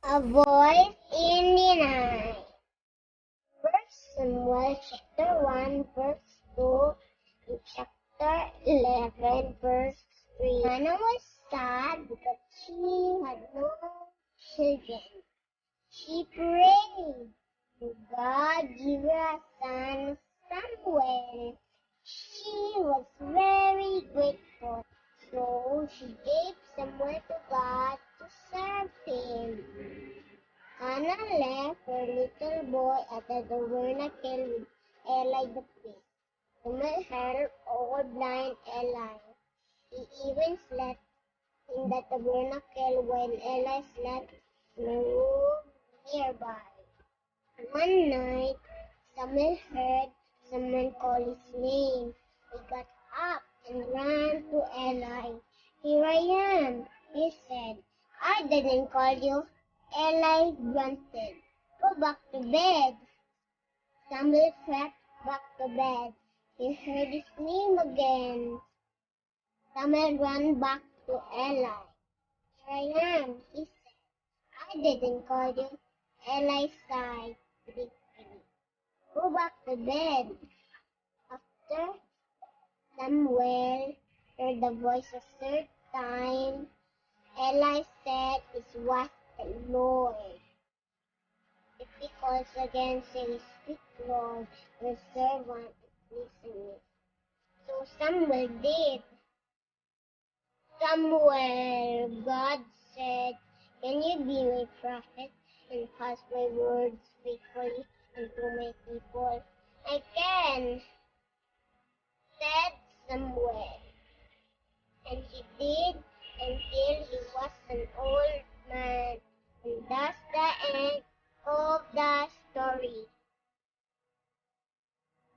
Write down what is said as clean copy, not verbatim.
A voice in the night. First Samuel chapter 1 verse 2 and chapter 11 verse 3. Hannah was sad because she had no children. She prayed to God give her a son Samuel. She was very grateful, so she gave Samuel to God to serve him. Hannah left her little boy at the tabernacle with Eli the priest. Samuel helped old blind Eli. He even slept in the tabernacle while Eli slept in a room nearby. One night, Samuel heard someone call his name. He got up and ran to Eli. "Here I am," he said. "I didn't call you." Eli grunted. "Go back to bed." Samuel crept back to bed. He heard his name again. Samuel ran back to Eli. "Here I am," he said. "I didn't call you." Eli sighed deeply. "Go back to bed." After Samuel heard the voice a third time, Eli said it was the Lord. If he calls again, say, "Speak, Lord, your servant is listening." So Samuel did. "Samuel," God said, "can you be my prophet and pass my words faithfully unto my people?" "I can," said Samuel. And he did until he was an old man. And that's the end of the story.